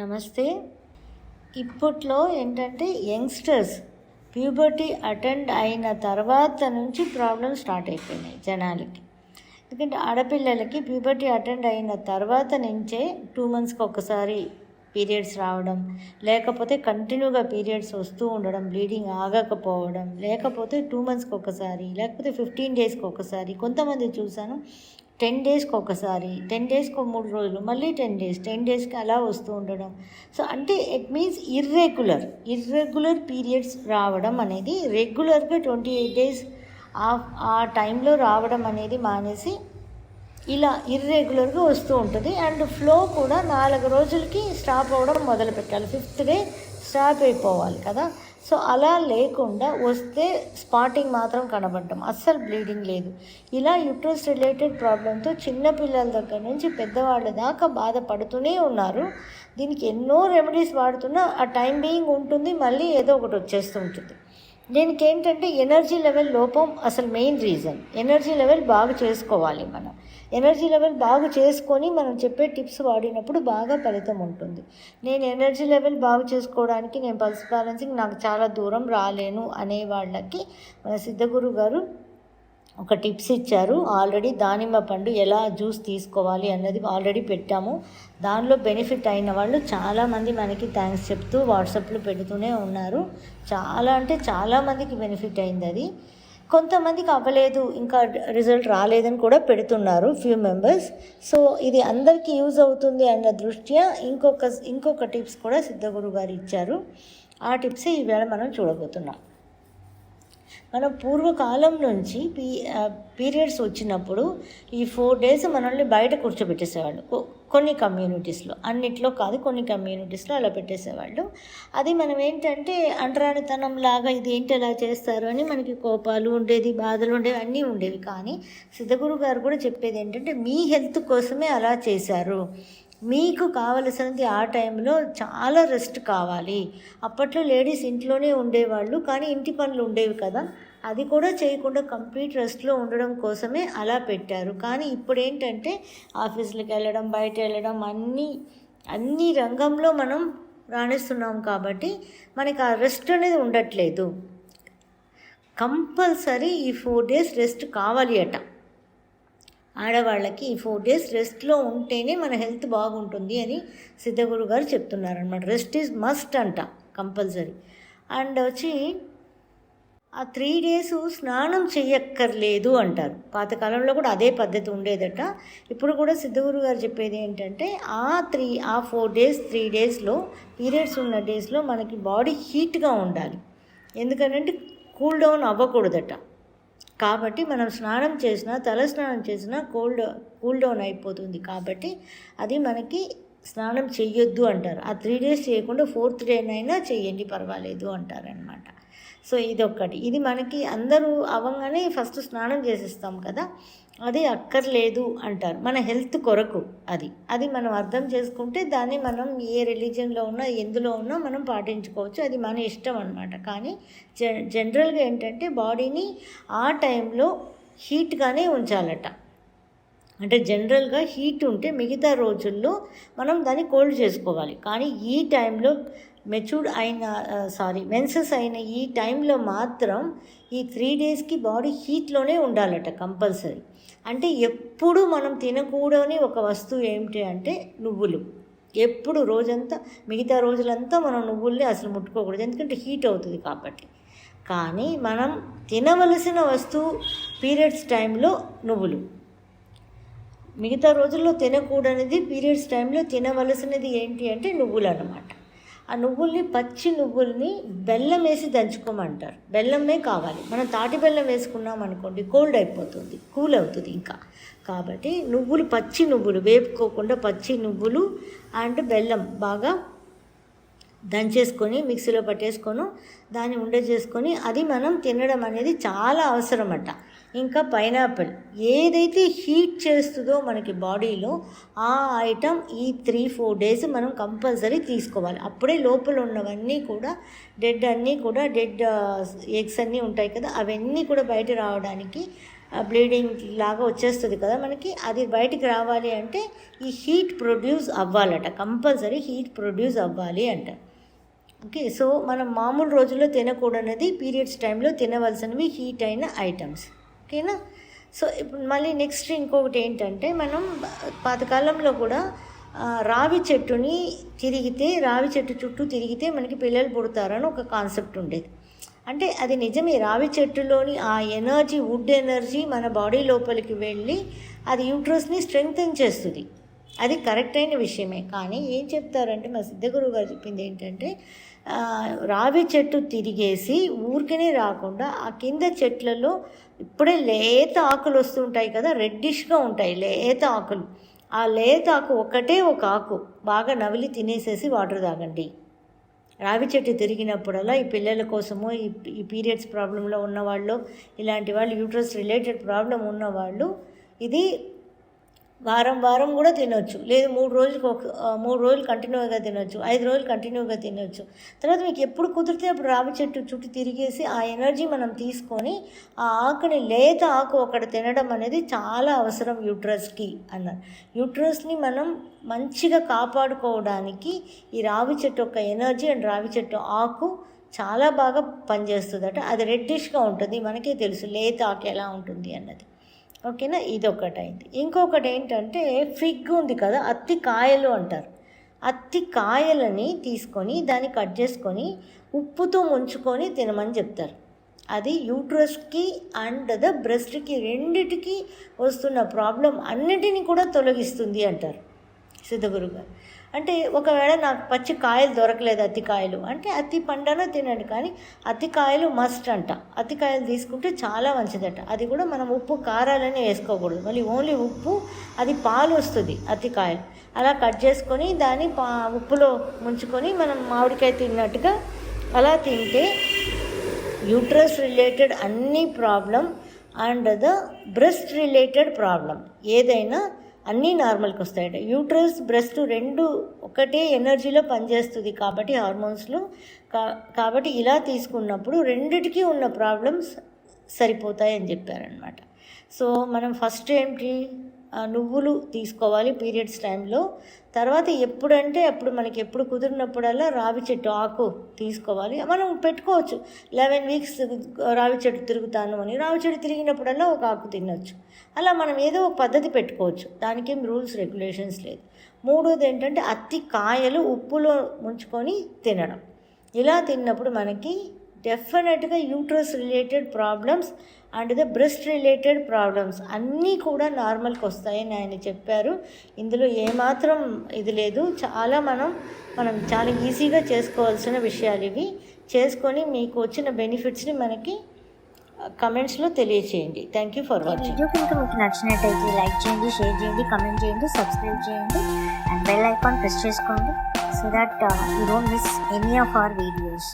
నమస్తే. ఇప్పట్లో ఏంటంటే యంగ్స్టర్స్ ప్యూబర్టీ అటెండ్ అయిన తర్వాత నుంచి ప్రాబ్లమ్స్ స్టార్ట్ అయిపోయినాయి జనాలకి. ఎందుకంటే ఆడపిల్లలకి ప్యూబర్టీ అటెండ్ అయిన తర్వాత నుంచే 2 monthsకి ఒకసారి పీరియడ్స్ రావడం, లేకపోతే కంటిన్యూగా పీరియడ్స్ వస్తూ ఉండడం, బ్లీడింగ్ ఆగకపోవడం, లేకపోతే 2 monthsకి ఒకసారి, లేకపోతే 15 daysకి ఒకసారి. కొంతమంది చూశాను 10 daysకి ఒకసారి, 10 daysకి 3 రోజులు, మళ్ళీ 10 daysకి అలా వస్తూ ఉండడం. సో అంటే ఇట్ మీన్స్ ఇర్రెగ్యులర్ పీరియడ్స్ రావడం అనేది రెగ్యులర్గా 28 days ఆ టైంలో రావడం అనేది మానేసి ఇలా ఇర్రెగ్యులర్గా వస్తూ ఉంటుంది. అండ్ ఫ్లో కూడా 4 రోజులకి స్టాప్ అవ్వడం మొదలు పెట్టాలి. 5th day స్టాప్ అయిపోవాలి కదా. సో అలా లేకుండా వస్తే స్పాటింగ్ మాత్రం కనబడడం, అస్సలు బ్లీడింగ్ లేదు. ఇలా యూట్రస్ రిలేటెడ్ ప్రాబ్లంతో చిన్నపిల్లల దగ్గర నుంచి పెద్దవాళ్ళ దాకా బాధపడుతూనే ఉన్నారు. దీనికి ఎన్నో రెమెడీస్ వాడుతున్నా ఆ టైం బీయింగ్ ఉంటుంది, మళ్ళీ ఏదో ఒకటి వచ్చేస్తూ ఉంటుంది. దీనికి ఏంటంటే ఎనర్జీ లెవెల్ లోపం అసలు మెయిన్ రీజన్. ఎనర్జీ లెవెల్ బాగా చేసుకోవాలి. మనం ఎనర్జీ లెవెల్ బాగా చేసుకొని మనం చెప్పే టిప్స్ వాడినప్పుడు బాగా ఫలితం ఉంటుంది. నేను ఎనర్జీ లెవెల్ బాగా చేసుకోవడానికి నేను పల్స్ బ్యాలెన్సింగ్ నాకు చాలా దూరం రాలేను అనే వాళ్ళకి మన సిద్ధగురు గారు ఒక టిప్స్ ఇచ్చారు. ఆల్రెడీ దానిమ్మ పండు ఎలా జ్యూస్ తీసుకోవాలి అన్నది ఆల్రెడీ పెట్టాము. దానిలో బెనిఫిట్ అయిన వాళ్ళు చాలామంది మనకి థ్యాంక్స్ చెప్తూ వాట్సాప్లో పెడుతూనే ఉన్నారు. చాలామందికి బెనిఫిట్ అయింది అది. కొంతమందికి అవ్వలేదు, ఇంకా రిజల్ట్ రాలేదని కూడా పెడుతున్నారు ఫ్యూ మెంబర్స్. సో ఇది అందరికీ యూజ్ అవుతుంది అన్న దృష్ట్యా ఇంకొక టిప్స్ కూడా సిద్ధగురు గారు ఇచ్చారు. ఆ టిప్సే ఈవేళ మనం చూడబోతున్నాం. మనం పూర్వకాలం నుంచి పీరియడ్స్ వచ్చినప్పుడు ఈ 4 days మనల్ని బయట కూర్చోబెట్టేసేవాళ్ళు. కొన్ని కమ్యూనిటీస్లో, అన్నిట్లో కాదు, కొన్ని కమ్యూనిటీస్లో అలా పెట్టేసేవాళ్ళు. అది మనం ఏంటంటే అంటరానితనం లాగా ఇది ఏంటి అలా చేస్తారు అని మనకి కోపాలు ఉండేది, బాధలు ఉండేవి, అన్నీ ఉండేవి. కానీ సిద్ధగురు గారు కూడా చెప్పేది ఏంటంటే మీ హెల్త్ కోసమే అలా చేశారు. మీకు కావలసినది ఆ టైంలో చాలా రెస్ట్ కావాలి. అప్పట్లో లేడీస్ ఇంట్లోనే ఉండేవాళ్ళు, కానీ ఇంటి పనులు ఉండేవి కదా, అది కూడా చేయకుండా కంప్లీట్ రెస్ట్లో ఉండడం కోసమే అలా పెట్టారు. కానీ ఇప్పుడు ఏంటంటే ఆఫీసులకు వెళ్ళడం, బయట వెళ్ళడం, అన్ని రంగంలో మనం రాణిస్తున్నాం కాబట్టి మనకి ఆ రెస్ట్ అనేది ఉండట్లేదు. కంపల్సరీ ఈ 4 days రెస్ట్ కావాలి అట. ఆడవాళ్ళకి ఈ 4 days రెస్ట్లో ఉంటేనే మన హెల్త్ బాగుంటుంది అని సిద్ధగురు గారు చెప్తున్నారనమాట. రెస్ట్ ఈజ్ మస్ట్ అంట, కంపల్సరీ. అండ్ వచ్చి ఆ 3 days స్నానం చెయ్యక్కర్లేదు అంటారు. పాతకాలంలో కూడా అదే పద్ధతి ఉండేదట. ఇప్పుడు కూడా సిద్ధగురు గారు చెప్పేది ఏంటంటే ఆ 4 days 3 daysలో పీరియడ్స్ ఉన్న డేస్లో మనకి బాడీ హీట్గా ఉండాలి. ఎందుకంటే కూల్ డౌన్ అవ్వకూడదట. కాబట్టి మనం స్నానం చేసినా, తల స్నానం చేసినా కూల్ డౌన్ అయిపోతుంది. కాబట్టి అది మనకి స్నానం చెయ్యొద్దు అంటారు. ఆ 3 days చేయకుండా 4th day అయినా చెయ్యండి, పర్వాలేదు అంటారనమాట. సో ఇదొక్కటి. ఇది మనకి అందరూ అవ్వగానే ఫస్ట్ స్నానం చేసేస్తాం కదా, అది అక్కర్లేదు అంటారు. మన హెల్త్ కొరకు అది మనం అర్థం చేసుకుంటే దాన్ని మనం ఏ రిలీజియన్లో ఉన్నా, ఎందులో ఉన్నా మనం పాటించుకోవచ్చు. అది మన ఇష్టం అనమాట. కానీ జనరల్గా ఏంటంటే బాడీని ఆ టైంలో హీట్గానే ఉంచాలట. అంటే జనరల్గా హీట్ ఉంటే మిగతా రోజుల్లో మనం దాన్ని కోల్డ్ చేసుకోవాలి. కానీ ఈ టైంలో మెన్సెస్ అయిన ఈ టైంలో మాత్రం ఈ 3 daysకి బాడీ హీట్లోనే ఉండాలట కంపల్సరీ. అంటే ఎప్పుడు మనం తినకూడని ఒక వస్తువు ఏమిటి అంటే నువ్వులు. ఎప్పుడు రోజంతా, మిగతా రోజులంతా మనం నువ్వుల్ని అసలు ముట్టుకోకూడదు, ఎందుకంటే హీట్ అవుతుంది కాబట్టి. కానీ మనం తినవలసిన వస్తువు పీరియడ్స్ టైంలో నువ్వులు. మిగతా రోజుల్లో తినకూడనిది పీరియడ్స్ టైంలో తినవలసినది ఏంటి అంటే నువ్వులు అన్నమాట. ఆ నువ్వుల్ని, పచ్చి నువ్వుల్ని బెల్లం వేసి దంచుకోమంటారు. బెల్లమే కావాలి. మనం తాటి బెల్లం వేసుకున్నాం అనుకోండి కోల్డ్ అయిపోతుంది, కూల్ అవుతుంది ఇంకా. కాబట్టి పచ్చి నువ్వులు వేపుకోకుండా పచ్చి నువ్వులు అండ్ బెల్లం బాగా దంచేసుకొని మిక్సీలో పట్టేసుకొని దాన్ని ఉండ చేసుకొని అది మనం తినడం అనేది చాలా అవసరమట. ఇంకా పైనాపిల్ ఏదైతే హీట్ చేస్తుందో మనకి బాడీలో ఆ ఐటమ్ ఈ 3-4 days మనం కంపల్సరీ తీసుకోవాలి. అప్పుడే లోపల ఉన్నవన్నీ కూడా డెడ్ ఎగ్స్ అన్నీ ఉంటాయి కదా, అవన్నీ కూడా బయట రావడానికి బ్లీడింగ్ లాగా వచ్చేస్తుంది కదా మనకి. అది బయటికి రావాలి అంటే ఈ హీట్ ప్రొడ్యూస్ అవ్వాలట, కంపల్సరీ హీట్ ప్రొడ్యూస్ అవ్వాలి అంట. ఓకే, సో మనం మామూలు రోజుల్లో తినకూడనిది పీరియడ్స్ టైంలో తినవలసినవి హీట్ అయిన ఐటమ్స్. ఓకేనా. సో ఇప్పుడు మళ్ళీ నెక్స్ట్ ఇంకొకటి ఏంటంటే, మనం పాతకాలంలో కూడా రావి చెట్టుని రావి చెట్టు చుట్టూ తిరిగితే మనకి పిల్లలు పుడతారని ఒక కాన్సెప్ట్ ఉండేది. అంటే అది నిజమే, రావి చెట్టులోని ఆ ఎనర్జీ, వుడ్ ఎనర్జీ మన బాడీ లోపలికి వెళ్ళి అది యూట్రస్ని స్ట్రెంగ్తెన్ చేస్తుంది. అది కరెక్ట్ అయిన విషయమే. కానీ ఏం చెప్తారంటే, మా సిద్ధగురువు గారు చెప్పింది ఏంటంటే, రావి చెట్టు తిరిగేసి ఊరికనే రాకుండా ఆ కింద చెట్లలో ఇప్పుడే లేత ఆకులు వస్తుంటాయి కదా, రెడ్డిష్గా ఉంటాయి లేత ఆకులు. ఆ లేత ఆకు ఒకటే ఒక ఆకు బాగా నవిలి తినేసేసి వాటర్ తాగండి. రావి చెట్టు తిరిగినప్పుడల్లా ఈ పిల్లల కోసము, ఈ పీరియడ్స్ ప్రాబ్లంలో ఉన్నవాళ్ళు, ఇలాంటి వాళ్ళు, యూట్రస్ రిలేటెడ్ ప్రాబ్లం ఉన్నవాళ్ళు ఇది వారం కూడా తినొచ్చు. లేదు 3 రోజులు కంటిన్యూగా తినొచ్చు, 5 రోజులు కంటిన్యూగా తినొచ్చు. తర్వాత మీకు ఎప్పుడు కుదిరితే అప్పుడు రావి చెట్టు చుట్టూ తిరిగేసి ఆ ఎనర్జీ మనం తీసుకొని ఆ ఆకుని, లేత ఆకు ఒకటి తినడం అనేది చాలా అవసరం యూట్రస్కి అన్నారు. యూట్రస్ని మనం మంచిగా కాపాడుకోవడానికి ఈ రావి చెట్టు యొక్క ఎనర్జీ అండ్ రావి చెట్టు ఆకు చాలా బాగా పనిచేస్తుందట. అది రెడ్డిష్గా ఉంటుంది, మనకే తెలుసు లేత ఆకు ఎలా ఉంటుంది అన్నది. ఓకేనా, ఇదొకటి అయింది. ఇంకొకటి ఏంటంటే, ఫిగ్ ఉంది కదా, అత్తి కాయలు అంటారు. అత్తి కాయలని తీసుకొని దాన్ని కట్ చేసుకొని ఉప్పుతో ముంచుకొని తినమని చెప్తారు. అది యూట్రస్కి అండ్ ద బ్రెస్ట్కి రెండిటికి వస్తున్న ప్రాబ్లం అన్నిటినీ కూడా తొలగిస్తుంది అంటారు సిద్ధగురు గారు. అంటే ఒకవేళ నాకు పచ్చి కాయలు దొరకలేదు, అత్తికాయలు అంటే అత్తి పండన తినండి, కానీ అత్తికాయలు మస్ట్ అంట. అత్తికాయలు తీసుకుంటే చాలా మంచిదట. అది కూడా మనం ఉప్పు కారాలని వేసుకోకూడదు, మళ్ళీ ఓన్లీ ఉప్పు, అది పాలు వస్తుంది అత్తికాయలు. అలా కట్ చేసుకొని దాన్ని ఉప్పులో ముంచుకొని మనం మామిడికాయ తిన్నట్టుగా అలా తింటే యూట్రస్ రిలేటెడ్ అన్ని problem and the breast related problem ఏదైనా అన్నీ నార్మల్కి వస్తాయట. యూట్రస్, బ్రెస్ట్ రెండు ఒకటే ఎనర్జీలో పనిచేస్తుంది కాబట్టి హార్మోన్స్లో కాబట్టి ఇలా తీసుకున్నప్పుడు రెండిటికి ఉన్న ప్రాబ్లమ్స్ సరిపోతాయి అని చెప్పారనమాట. సో మనం ఫస్ట్ ఏంటి, నువ్వులు తీసుకోవాలి పీరియడ్స్ టైంలో. తర్వాత ఎప్పుడంటే అప్పుడు మనకి ఎప్పుడు కుదిరినప్పుడల్లా రావి చెట్టు ఆకు తీసుకోవాలి. మనం పెట్టుకోవచ్చు 11 వీక్స్ రావి చెట్టు తిరుగుతాను అని, రావి చెట్టు తిరిగినప్పుడల్లా ఒక ఆకు తినొచ్చు. అలా మనం ఏదో ఒక పద్ధతి పెట్టుకోవచ్చు, దానికేం రూల్స్ రెగ్యులేషన్స్ లేదు. మూడోది ఏంటంటే, అత్తి కాయలు ఉప్పులో ముంచుకొని తినడం. ఇలా తిన్నప్పుడు మనకి డెఫినెట్గా uterus related problems and the breast related problems అన్నీ కూడా నార్మల్కి వస్తాయని ఆయన చెప్పారు. ఇందులో ఏమాత్రం ఇది లేదు. మనం చాలా ఈజీగా చేసుకోవాల్సిన విషయాలు ఇవి. చేసుకొని మీకు వచ్చిన బెనిఫిట్స్ని మనకి కమెంట్స్లో తెలియచేయండి. Thank you for watching. Video కనుక మీకు నచ్చినట్టయితే లైక్ చేయండి, షేర్ చేయండి, కమెంట్ చేయండి, సబ్స్క్రైబ్ చేయండి అండ్ బెల్ ఐకాన్ ప్రెస్ చేసుకోండి so that you don't miss any of our videos.